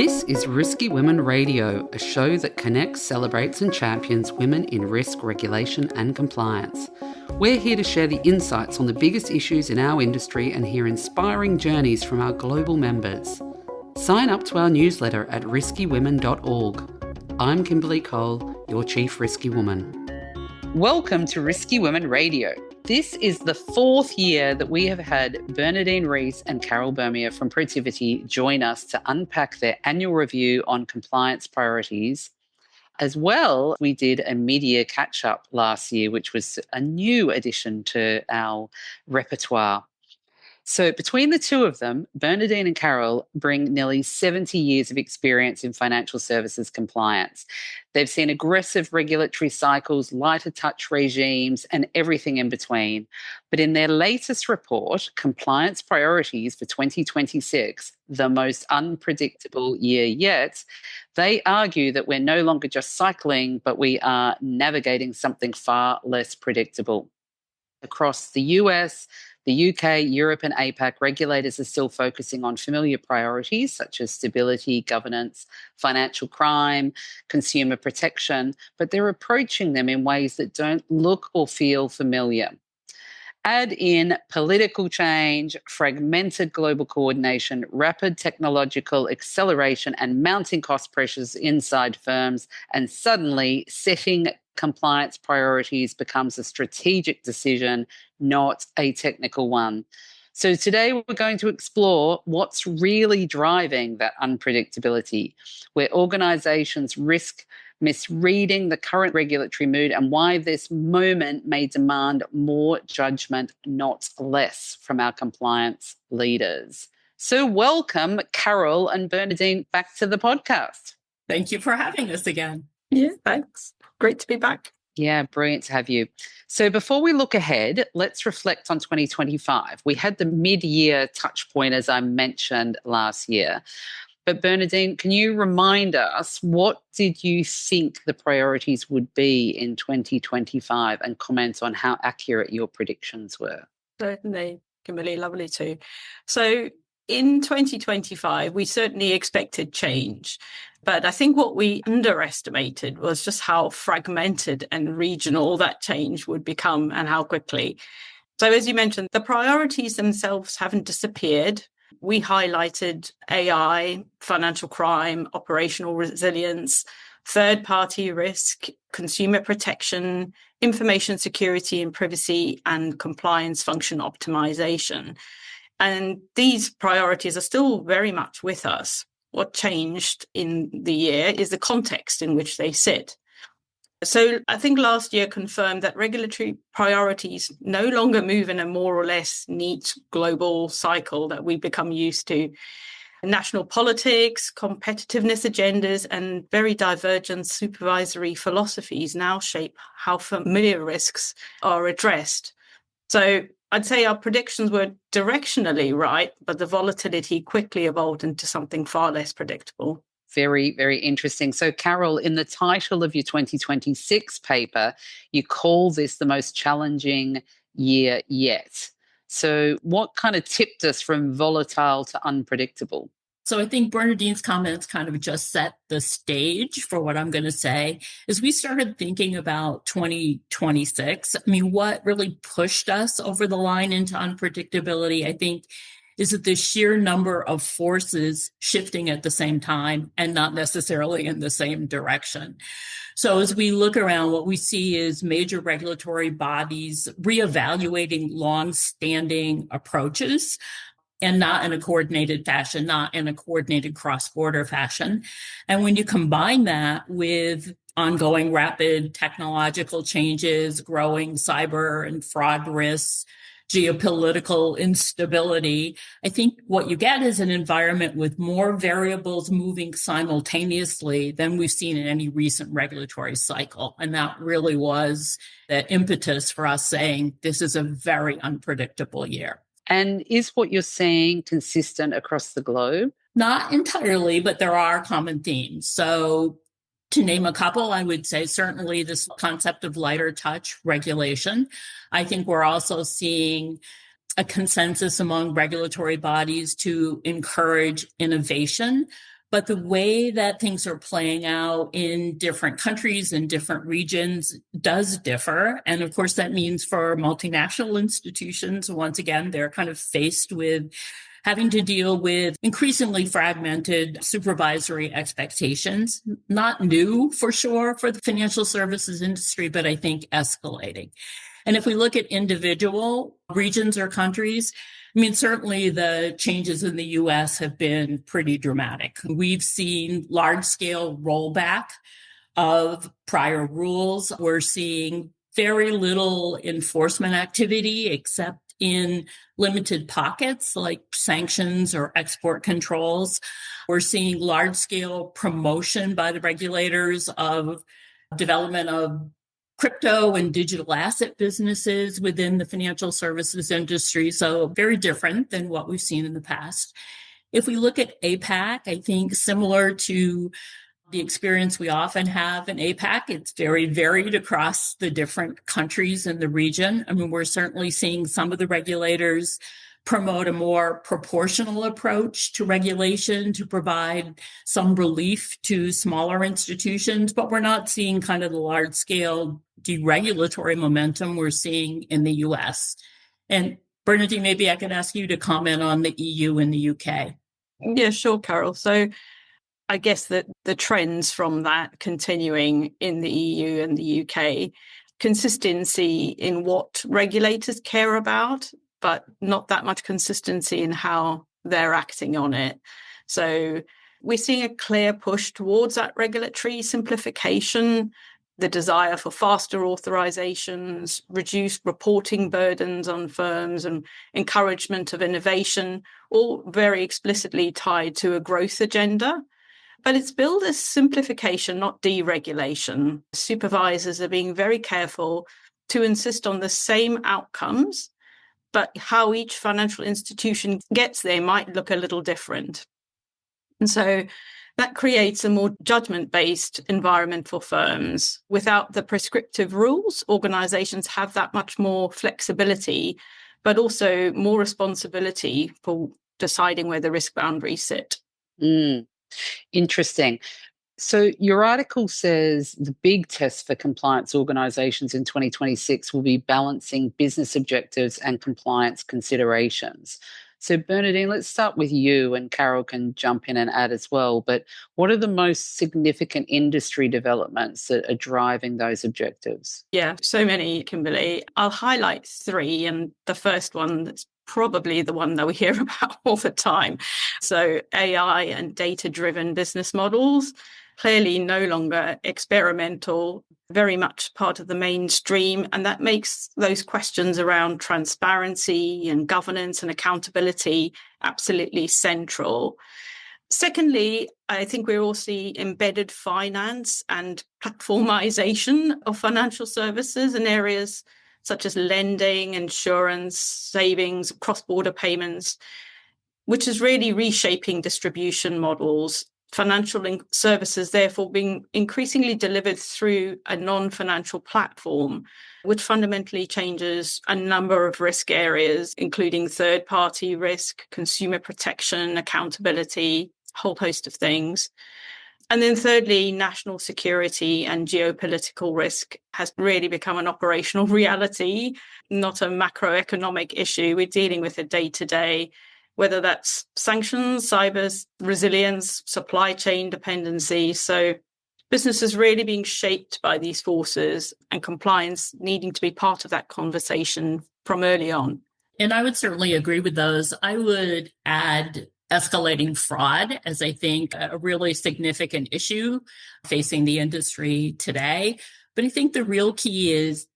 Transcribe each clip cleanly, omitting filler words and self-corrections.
This is Risky Women Radio, a show that connects, celebrates and champions women in risk, regulation and compliance. We're here to share the insights on the biggest issues in our industry and hear inspiring journeys from our global members. Sign up to our newsletter at riskywomen.org. I'm Kimberley Cole, your Chief Risky Woman. Welcome to Risky Women Radio. This is the fourth year that we have had Bernadine, Reese and Carol Beaumier from Protiviti join us to unpack their annual review on compliance priorities. As well, we did a mid-year catch-up last year, which was a new addition to our repertoire. So between the two of them, Bernadine and Carol bring nearly 70 years of experience in financial services compliance. They've seen aggressive regulatory cycles, lighter touch regimes, and everything in between. But in their latest report, Compliance Priorities for 2026, the most unpredictable year yet, they argue that we're no longer just cycling, but we are navigating something far less predictable. Across the US, the UK, Europe and APAC, regulators are still focusing on familiar priorities such as stability, governance, financial crime, consumer protection, but they're approaching them in ways that don't look or feel familiar. Add in political change, fragmented global coordination, rapid technological acceleration and mounting cost pressures inside firms, and suddenly setting compliance priorities becomes a strategic decision, not a technical one. So today we're going to explore what's really driving that unpredictability, where organizations risk misreading the current regulatory mood and why this moment may demand more judgment, not less, from our compliance leaders. So welcome, Carol and Bernadine, back to the podcast. Thank you for having us again. Yeah, thanks. Great to be back. Yeah, brilliant to have you. So before we look ahead, let's reflect on 2025. We had the mid-year touch point, as I mentioned last year. But Bernadine, can you remind us, what did you think the priorities would be in 2025 and comment on how accurate your predictions were? Certainly, Kimberley, lovely too. So in 2025, we certainly expected change. But I think what we underestimated was just how fragmented and regional that change would become and how quickly. So as you mentioned, the priorities themselves haven't disappeared. We highlighted AI, financial crime, operational resilience, third-party risk, consumer protection, information security and privacy, and compliance function optimization. And these priorities are still very much with us. What changed in the year is the context in which they sit. So I think last year confirmed that regulatory priorities no longer move in a more or less neat global cycle that we've become used to. National politics, competitiveness agendas, and very divergent supervisory philosophies now shape how familiar risks are addressed. So I'd say our predictions were directionally right, but the volatility quickly evolved into something far less predictable. Very, very interesting. So, Carol, in the title of your 2026 paper, you call this the most challenging year yet. So what kind of tipped us from volatile to unpredictable? So I think Bernadine's comments kind of just set the stage for what I'm going to say. As we started thinking about 2026, I mean, what really pushed us over the line into unpredictability, I think, is that the sheer number of forces shifting at the same time and not necessarily in the same direction. So as we look around, what we see is major regulatory bodies reevaluating long-standing approaches, and not in a coordinated fashion, not in a coordinated cross-border fashion. And when you combine that with ongoing rapid technological changes, growing cyber and fraud risks, geopolitical instability, I think what you get is an environment with more variables moving simultaneously than we've seen in any recent regulatory cycle. And that really was the impetus for us saying this is a very unpredictable year. And is what you're seeing consistent across the globe? Not entirely, but there are common themes. So to name a couple, I would say certainly this concept of lighter touch regulation. I think we're also seeing a consensus among regulatory bodies to encourage innovation But the way that things are playing out in different countries and different regions does differ. And of course, that means for multinational institutions, once again, they're kind of faced with having to deal with increasingly fragmented supervisory expectations. Not new for sure for the financial services industry, but I think escalating. And if we look at individual regions or countries, I mean, certainly the changes in the US have been pretty dramatic. We've seen large scale rollback of prior rules. We're seeing very little enforcement activity except in limited pockets like sanctions or export controls. We're seeing large scale promotion by the regulators of development of crypto and digital asset businesses within the financial services industry. So very different than what we've seen in the past. If we look at APAC, I think similar to the experience we often have in APAC, it's very varied across the different countries in the region. I mean, we're certainly seeing some of the regulators promote a more proportional approach to regulation to provide some relief to smaller institutions, but we're not seeing kind of the large scale deregulatory momentum we're seeing in the US. And Bernadine, maybe I could ask you to comment on the EU and the UK. Yeah, sure, Carol. So I guess that the trends from that continuing in the EU and the UK, consistency in what regulators care about, but not that much consistency in how they're acting on it. So we're seeing a clear push towards that regulatory simplification, the desire for faster authorizations, reduced reporting burdens on firms, and encouragement of innovation, all very explicitly tied to a growth agenda. But it's billed as simplification, not deregulation. Supervisors are being very careful to insist on the same outcomes, but how each financial institution gets there might look a little different. And so that creates a more judgment-based environment for firms. Without the prescriptive rules, organizations have that much more flexibility, but also more responsibility for deciding where the risk boundaries sit. Interesting. So your article says the big test for compliance organisations in 2026 will be balancing business objectives and compliance considerations. So Bernadine, let's start with you, and Carol can jump in and add as well. But what are the most significant industry developments that are driving those objectives? Yeah, so many, Kimberley. I'll highlight three, and the first one that's probably the one that we hear about all the time. So AI and data-driven business models, clearly no longer experimental, very much part of the mainstream. And that makes those questions around transparency and governance and accountability absolutely central. Secondly, I think we all see embedded finance and platformization of financial services in areas such as lending, insurance, savings, cross-border payments, which is really reshaping distribution models. Financial services, therefore, being increasingly delivered through a non-financial platform, which fundamentally changes a number of risk areas, including third-party risk, consumer protection, accountability, a whole host of things. And then thirdly, national security and geopolitical risk has really become an operational reality, not a macroeconomic issue. We're dealing with it day to day, whether that's sanctions, cyber resilience, supply chain dependency. So business is really being shaped by these forces, and compliance needing to be part of that conversation from early on. And I would certainly agree with those. I would add escalating fraud as I think a really significant issue facing the industry today. But I think the real key is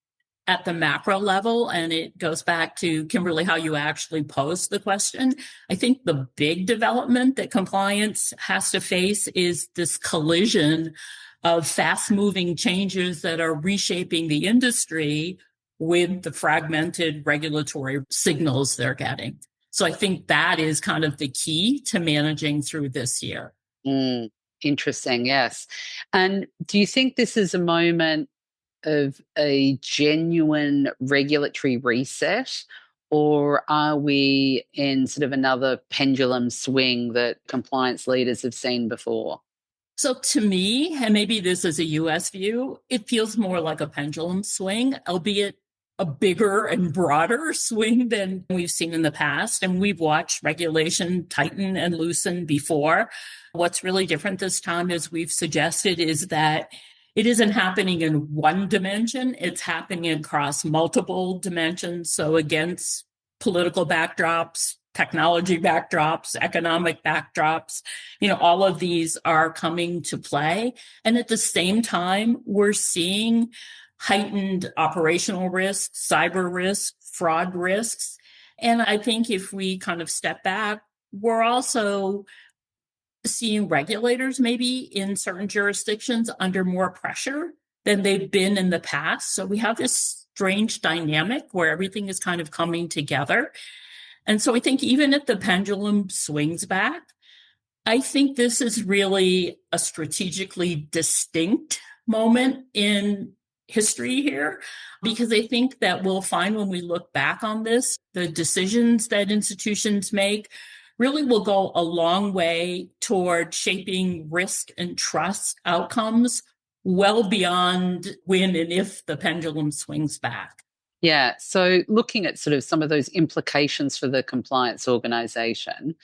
at the macro level, and it goes back to, Kimberley, how you actually posed the question. I think the big development that compliance has to face is this collision of fast-moving changes that are reshaping the industry with the fragmented regulatory signals they're getting. So I think that is kind of the key to managing through this year. Interesting, yes. And do you think this is a moment of a genuine regulatory reset, Or are we in sort of another pendulum swing that compliance leaders have seen before? So to me, and maybe this is a US view, it feels more like a pendulum swing, albeit a bigger and broader swing than we've seen in the past. And we've watched regulation tighten and loosen before. What's really different this time, as we've suggested, is that it isn't happening in one dimension. It's happening across multiple dimensions. So against political backdrops, technology backdrops, economic backdrops, all of these are coming to play. And at the same time, we're seeing heightened operational risks, cyber risks, fraud risks. And I think if we kind of step back, we're also seeing regulators maybe in certain jurisdictions under more pressure than they've been in the past. So we have this strange dynamic where everything is kind of coming together. And so I think even if the pendulum swings back, I think this is really a strategically distinct moment in history here, because I think that we'll find when we look back on this, the decisions that institutions make really will go a long way toward shaping risk and trust outcomes well beyond when and if the pendulum swings back. Yeah. So looking at sort of some of those implications for the compliance organisation,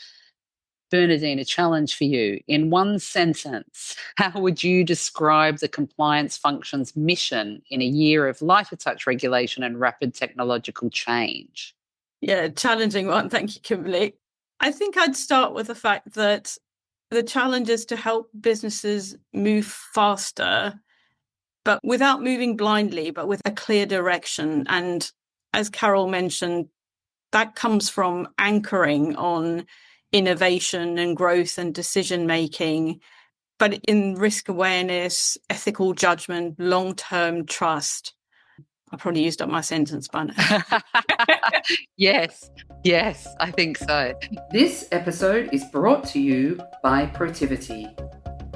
Bernadine, a challenge for you. In one sentence, how would you describe the compliance function's mission in a year of lighter touch regulation and rapid technological change? Yeah, challenging one. Thank you, Kimberley. I think I'd start with the fact that the challenge is to help businesses move faster, but without moving blindly, but with a clear direction. And as Carol mentioned, that comes from anchoring on innovation and growth and decision making, but in risk awareness, ethical judgment, long-term trust. I probably used up my sentence by now. Yes, I think so. This episode is brought to you by Protiviti.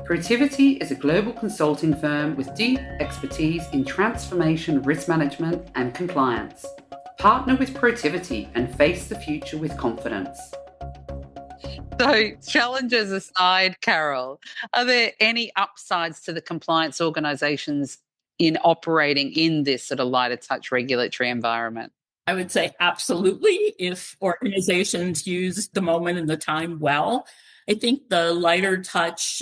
Protiviti is a global consulting firm with deep expertise in transformation, risk management, and compliance. Partner with Protiviti and face the future with confidence. So, challenges aside, Carol, are there any upsides to the compliance organisations in operating in this sort of lighter touch regulatory environment? I would say absolutely, if organizations use the moment and the time well. I think the lighter touch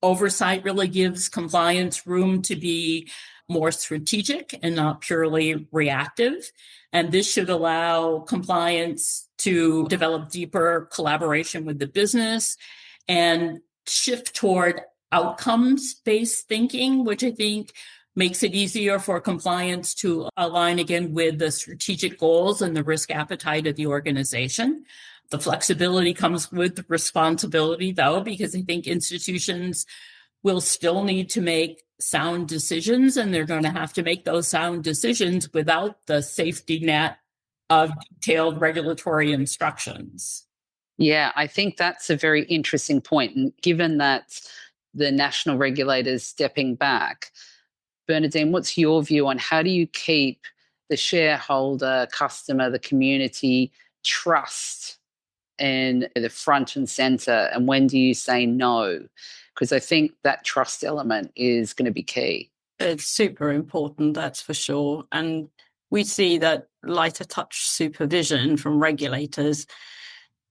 oversight really gives compliance room to be more strategic and not purely reactive. And this should allow compliance to develop deeper collaboration with the business and shift toward outcomes-based thinking, which I think makes it easier for compliance to align again with the strategic goals and the risk appetite of the organization. The flexibility comes with responsibility, though, because I think institutions will still need to make sound decisions, and they're going to have to make those sound decisions without the safety net of detailed regulatory instructions. Yeah, I think that's a very interesting point. And given that the national regulators stepping back, Bernadine, what's your view on how do you keep the shareholder, customer, the community trust in the front and centre? And when do you say no? Because I think that trust element is going to be key. It's super important, that's for sure. And we see that lighter touch supervision from regulators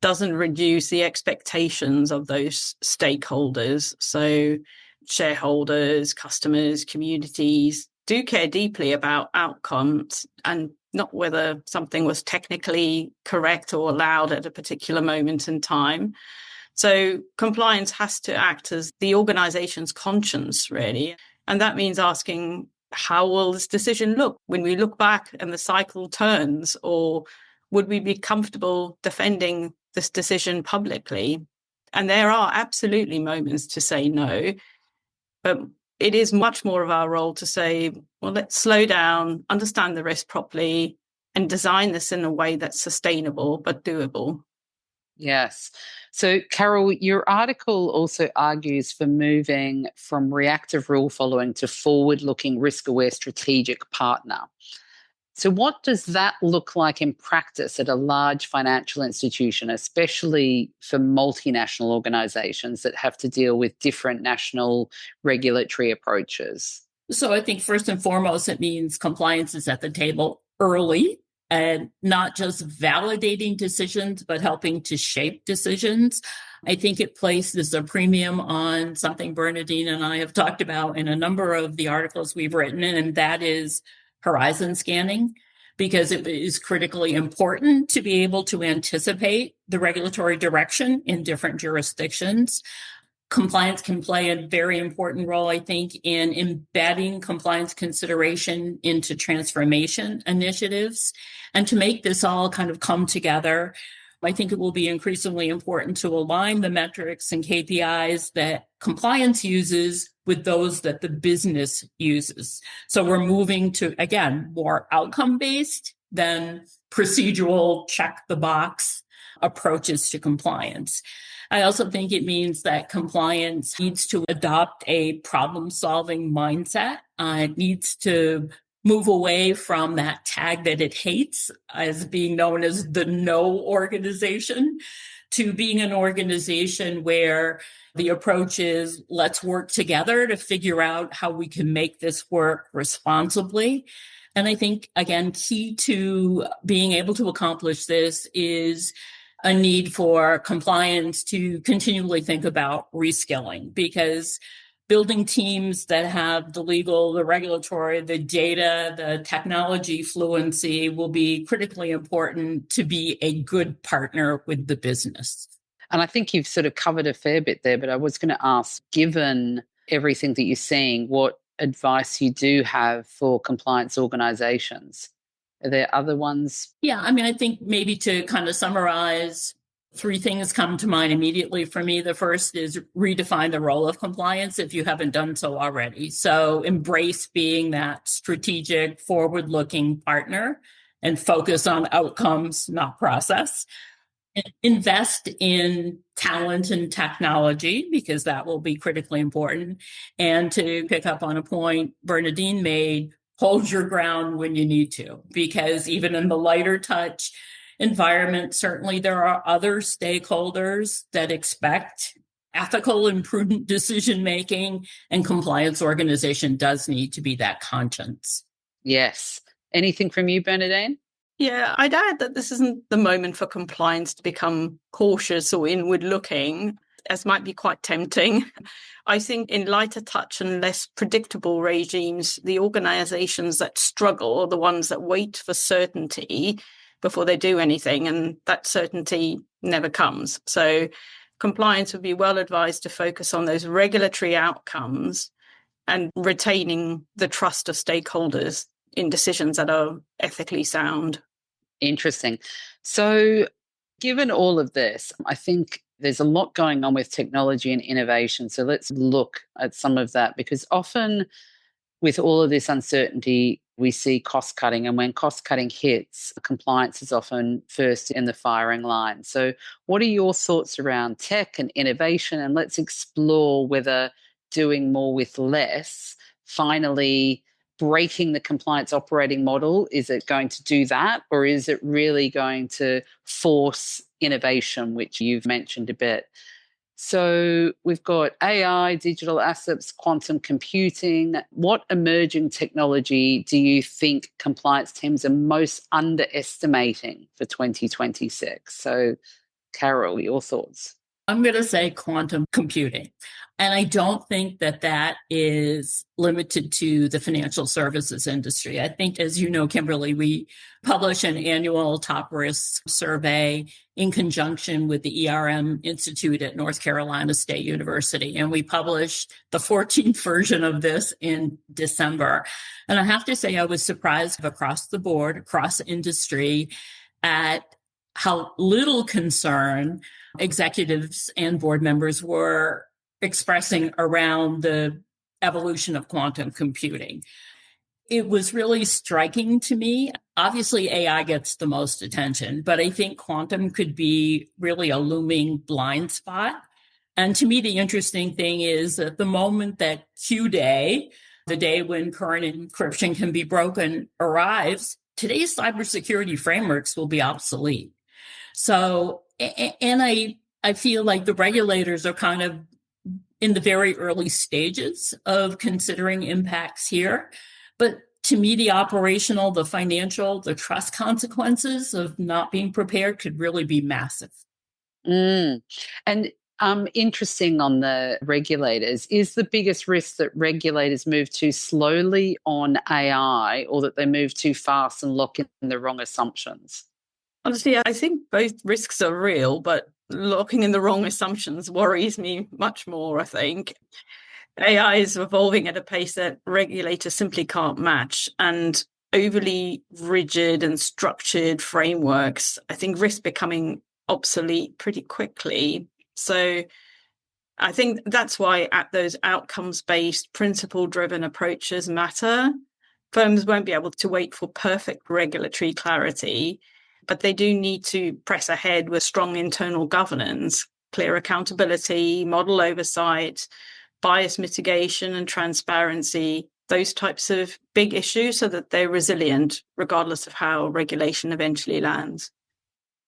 doesn't reduce the expectations of those stakeholders. So shareholders, customers, communities do care deeply about outcomes and not whether something was technically correct or allowed at a particular moment in time. So compliance has to act as the organization's conscience, really. And that means asking, how will this decision look when we look back and the cycle turns? Or would we be comfortable defending this decision publicly? And there are absolutely moments to say no, but it is much more of our role to say, well, let's slow down, understand the risk properly, and design this in a way that's sustainable but doable. Yes. So, Carol, your article also argues for moving from reactive rule following to forward-looking, risk-aware strategic partner. So what does that look like in practice at a large financial institution, especially for multinational organizations that have to deal with different national regulatory approaches? So I think first and foremost, it means compliance is at the table early and not just validating decisions, but helping to shape decisions. I think it places a premium on something Bernadine and I have talked about in a number of the articles we've written, and that is horizon scanning, because it is critically important to be able to anticipate the regulatory direction in different jurisdictions. Compliance can play a very important role, I think, in embedding compliance consideration into transformation initiatives. And to make this all kind of come together, I think it will be increasingly important to align the metrics and KPIs that compliance uses with those that the business uses. So we're moving to, again, more outcome-based than procedural check the box approaches to compliance. I also think it means that compliance needs to adopt a problem-solving mindset. It needs to move away from that tag that it hates as being known as the no organization to being an organization where the approach is let's work together to figure out how we can make this work responsibly. And I think, again, key to being able to accomplish this is a need for compliance to continually think about reskilling, because building teams that have the legal, the regulatory, the data, the technology fluency will be critically important to be a good partner with the business. And I think you've sort of covered a fair bit there, but I was going to ask, given everything that you're seeing, what advice you do have for compliance organizations? Are there other ones? Yeah, I mean, I think maybe to kind of summarize, three things come to mind immediately for me. The first is redefine the role of compliance if you haven't done so already. So embrace being that strategic, forward-looking partner and focus on outcomes, not process. Invest in talent and technology, because that will be critically important. And to pick up on a point Bernadine made, hold your ground when you need to, because even in the lighter touch environment, certainly there are other stakeholders that expect ethical and prudent decision making, and compliance organization does need to be that conscience. Yes. Anything from you, Bernadine? Yeah, I'd add that this isn't the moment for compliance to become cautious or inward looking, as might be quite tempting. I think in lighter touch and less predictable regimes, the organizations that struggle are the ones that wait for certainty before they do anything, and that certainty never comes. So compliance would be well advised to focus on those regulatory outcomes and retaining the trust of stakeholders in decisions that are ethically sound. Interesting. So given all of this, I think there's a lot going on with technology and innovation. So let's look at some of that, because often with all of this uncertainty, we see cost cutting. And when cost cutting hits, compliance is often first in the firing line. So what are your thoughts around tech and innovation? And let's explore whether doing more with less finally breaking the compliance operating model, is it going to do that? Or is it really going to force innovation, which you've mentioned a bit? So we've got AI, digital assets, quantum computing. What emerging technology do you think compliance teams are most underestimating for 2026? So, Carol, your thoughts? I'm going to say quantum computing. And I don't think that that is limited to the financial services industry. I think, as you know, Kimberley, we publish an annual top risk survey in conjunction with the ERM Institute at North Carolina State University. And we published the 14th version of this in December. And I have to say, I was surprised across the board, across industry, at how little concern executives and board members were expressing around the evolution of quantum computing. It was really striking to me. Obviously, AI gets the most attention, but I think quantum could be really a looming blind spot. And to me, the interesting thing is that the moment that Q day, the day when current encryption can be broken, arrives, today's cybersecurity frameworks will be obsolete. So, and I feel like the regulators are kind of in the very early stages of considering impacts here. But to me, the operational, the financial, the trust consequences of not being prepared could really be massive. And interesting on the regulators, is the biggest risk that regulators move too slowly on AI or that they move too fast and lock in the wrong assumptions? Honestly, I think both risks are real, but locking in the wrong assumptions worries me much more, I think. AI is evolving at a pace that regulators simply can't match. And overly rigid and structured frameworks, I think, risk becoming obsolete pretty quickly. So I think that's why at those outcomes-based, principle-driven approaches matter. Firms won't be able to wait for perfect regulatory clarity, but they do need to press ahead with strong internal governance, clear accountability, model oversight, bias mitigation and transparency, those types of big issues so that they're resilient regardless of how regulation eventually lands.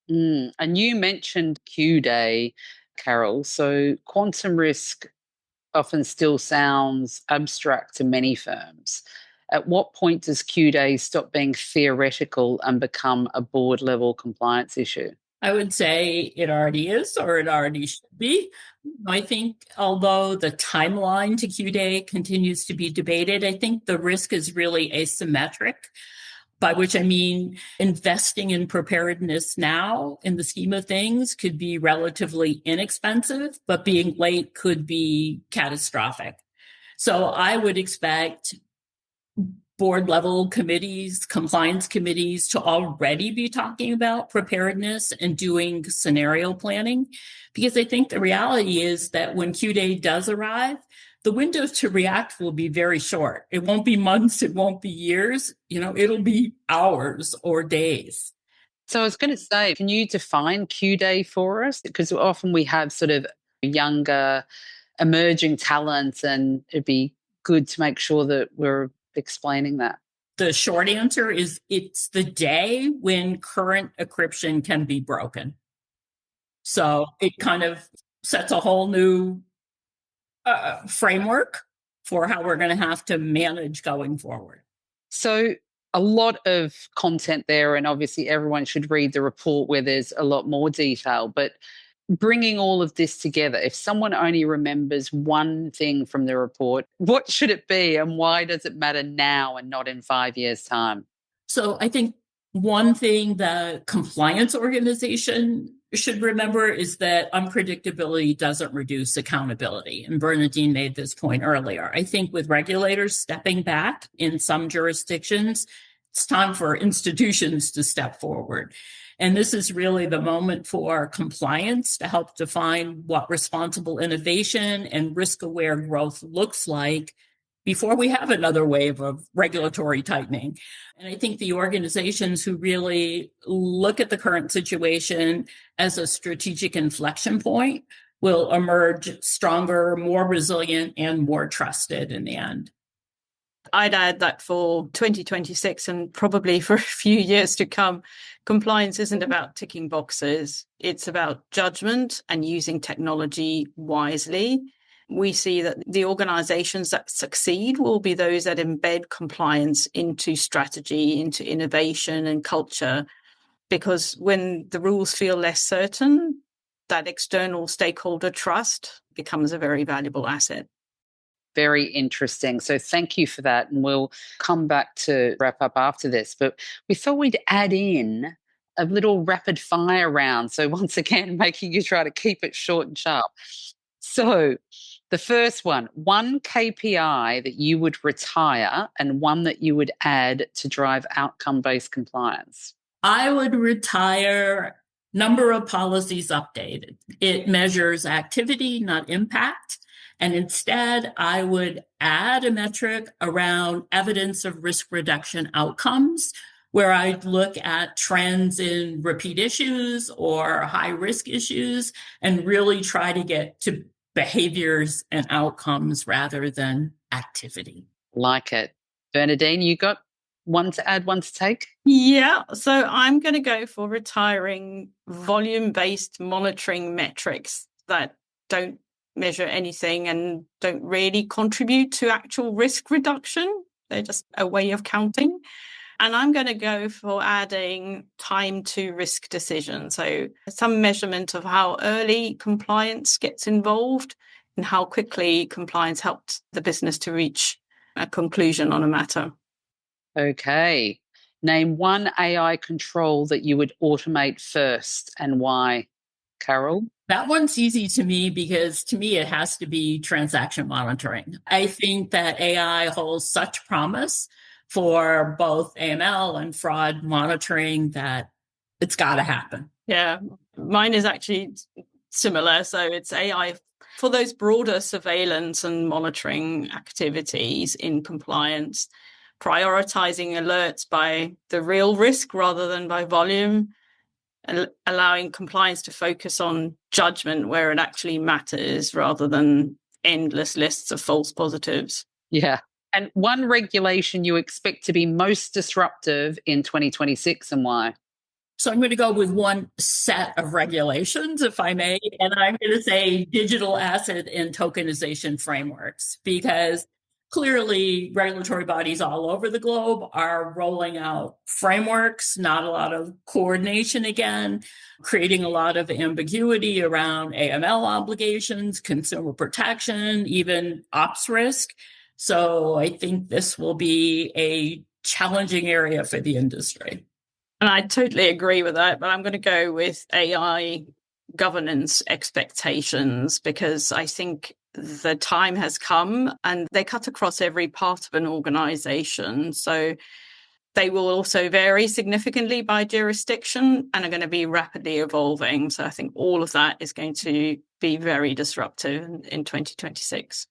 And you mentioned Q Day, Carol. So quantum risk often still sounds abstract to many firms. At what point does Q Day stop being theoretical and become a board level compliance issue? I would say it already is, or it already should be. I think although the timeline to Q Day continues to be debated, I think the risk is really asymmetric, by which I mean investing in preparedness now in the scheme of things could be relatively inexpensive, but being late could be catastrophic. So I would expect board level committees, compliance committees to already be talking about preparedness and doing scenario planning. Because I think the reality is that when Q Day does arrive, the window to react will be very short. It won't be months, it won't be years, it'll be hours or days. So I was going to say, can you define Q Day for us? Because often we have sort of younger, emerging talent, and it'd be good to make sure that we're explaining that. The short answer is it's the day when current encryption can be broken. So it kind of sets a whole new framework for how we're going to have to manage going forward. So a lot of content there, and obviously everyone should read the report where there's a lot more detail. But bringing all of this together, if someone only remembers one thing from the report, what should it be and why does it matter now and not in 5 years' time? So I think one thing the compliance organization should remember is that unpredictability doesn't reduce accountability. And Bernadine made this point earlier. I think with regulators stepping back in some jurisdictions, it's time for institutions to step forward. And this is really the moment for compliance to help define what responsible innovation and risk-aware growth looks like before we have another wave of regulatory tightening. And I think the organizations who really look at the current situation as a strategic inflection point will emerge stronger, more resilient, and more trusted in the end. I'd add that for 2026 and probably for a few years to come, compliance isn't about ticking boxes. It's about judgment and using technology wisely. We see that the organizations that succeed will be those that embed compliance into strategy, into innovation and culture, because when the rules feel less certain, that external stakeholder trust becomes a very valuable asset. Very interesting. So thank you for that. And we'll come back to wrap up after this. But we thought we'd add in a little rapid fire round. So once again, making you try to keep it short and sharp. So the first one KPI that you would retire and one that you would add to drive outcome-based compliance. I would retire number of policies updated. It measures activity, not impact. And instead, I would add a metric around evidence of risk reduction outcomes, where I'd look at trends in repeat issues or high risk issues and really try to get to behaviors and outcomes rather than activity. Like it. Bernadine, you got? One to add, one to take? Yeah, so I'm going to go for retiring volume-based monitoring metrics that don't measure anything and don't really contribute to actual risk reduction. They're just a way of counting. And I'm going to go for adding time to risk decision. So some measurement of how early compliance gets involved and how quickly compliance helped the business to reach a conclusion on a matter. Okay. Name one AI control that you would automate first and why. Carol? That one's easy to me because to me, it has to be transaction monitoring. I think that AI holds such promise for both AML and fraud monitoring that it's got to happen. Yeah, mine is actually similar. So it's AI for those broader surveillance and monitoring activities in compliance, prioritizing alerts by the real risk rather than by volume, and allowing compliance to focus on judgment where it actually matters rather than endless lists of false positives. Yeah. And one regulation you expect to be most disruptive in 2026 and why? So I'm going to go with one set of regulations, if I may, and I'm going to say digital asset and tokenization frameworks, because clearly regulatory bodies all over the globe are rolling out frameworks, not a lot of coordination again, creating a lot of ambiguity around AML obligations, consumer protection, even ops risk. So I think this will be a challenging area for the industry. And I totally agree with that, but I'm going to go with AI governance expectations because I think the time has come and they cut across every part of an organization. So they will also vary significantly by jurisdiction and are going to be rapidly evolving. So I think all of that is going to be very disruptive in 2026.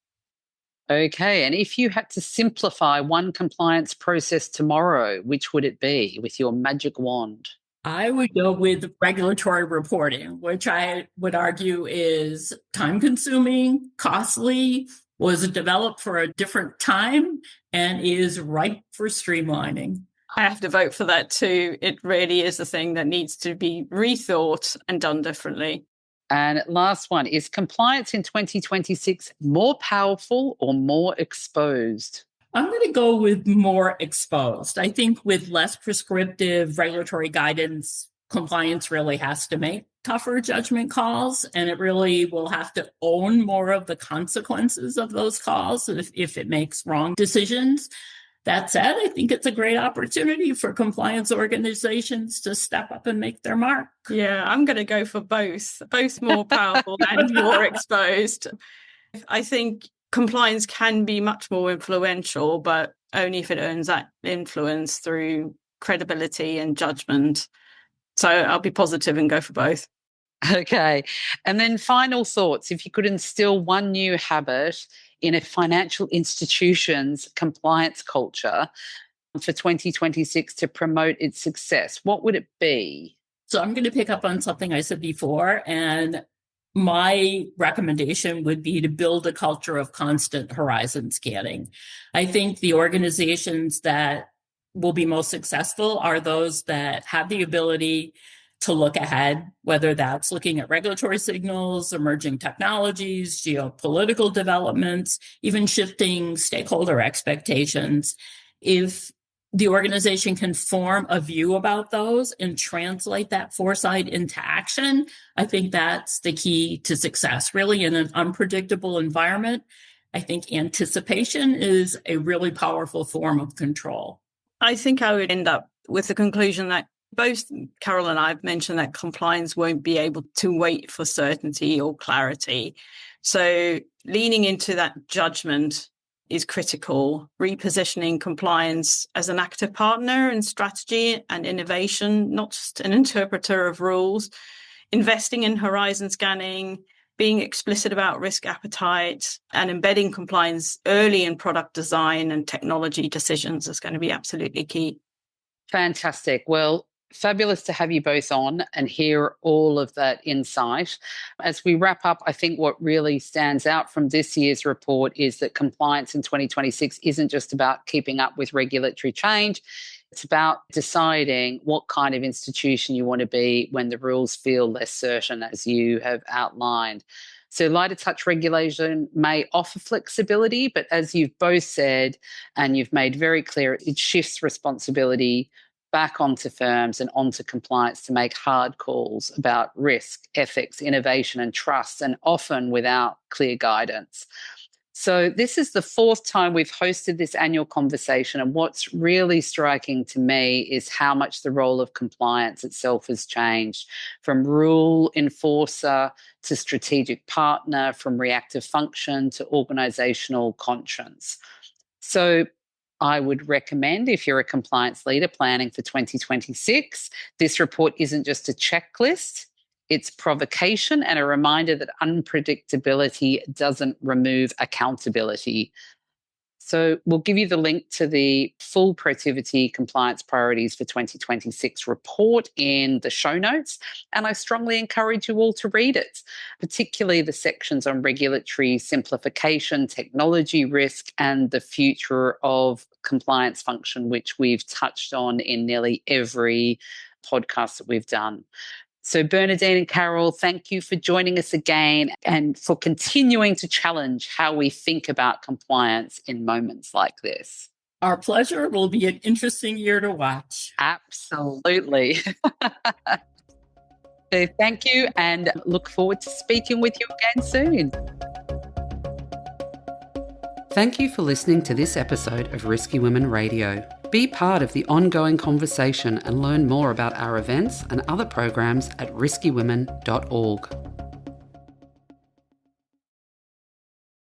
Okay. And if you had to simplify one compliance process tomorrow, which would it be with your magic wand? I would go with regulatory reporting, which I would argue is time consuming, costly, was developed for a different time, and is ripe for streamlining. I have to vote for that too. It really is a thing that needs to be rethought and done differently. And last one, is compliance in 2026 more powerful or more exposed? I'm going to go with more exposed. I think with less prescriptive regulatory guidance, compliance really has to make tougher judgment calls, and it really will have to own more of the consequences of those calls if it makes wrong decisions. That said, I think it's a great opportunity for compliance organizations to step up and make their mark. Yeah, I'm going to go for both more powerful and more exposed. I think compliance can be much more influential, but only if it earns that influence through credibility and judgment. So I'll be positive and go for both. Okay. And then final thoughts. If you could instill one new habit in a financial institution's compliance culture for 2026 to promote its success, what would it be? So I'm going to pick up on something I said before, and my recommendation would be to build a culture of constant horizon scanning. I think the organizations that will be most successful are those that have the ability to look ahead, whether that's looking at regulatory signals, emerging technologies, geopolitical developments, even shifting stakeholder expectations. If the organization can form a view about those and translate that foresight into action, I think that's the key to success. Really, in an unpredictable environment, I think anticipation is a really powerful form of control. I think I would end up with the conclusion that both Carol and I have mentioned that compliance won't be able to wait for certainty or clarity. So leaning into that judgment is critical, repositioning compliance as an active partner in strategy and innovation, not just an interpreter of rules, investing in horizon scanning, being explicit about risk appetite, and embedding compliance early in product design and technology decisions is going to be absolutely key. Fantastic. Well, Fabulous to have you both on and hear all of that insight. As we wrap up, I think what really stands out from this year's report is that compliance in 2026 isn't just about keeping up with regulatory change. It's about deciding what kind of institution you want to be when the rules feel less certain, as you have outlined. So lighter touch regulation may offer flexibility, but as you've both said, and you've made very clear, it shifts responsibility back onto firms and onto compliance to make hard calls about risk, ethics, innovation, and trust, and often without clear guidance. So this is the fourth time we've hosted this annual conversation, and what's really striking to me is how much the role of compliance itself has changed, from rule enforcer to strategic partner, from reactive function to organizational conscience. So I would recommend, if you're a compliance leader planning for 2026, this report isn't just a checklist, it's provocation and a reminder that unpredictability doesn't remove accountability. So we'll give you the link to the full Protiviti compliance priorities for 2026 report in the show notes. And I strongly encourage you all to read it, particularly the sections on regulatory simplification, technology risk, and the future of compliance function, which we've touched on in nearly every podcast that we've done. So Bernadine and Carol, thank you for joining us again and for continuing to challenge how we think about compliance in moments like this. Our pleasure. It will be an interesting year to watch. Absolutely. So thank you and look forward to speaking with you again soon. Thank you for listening to this episode of Risky Women Radio. Be part of the ongoing conversation and learn more about our events and other programs at riskywomen.org.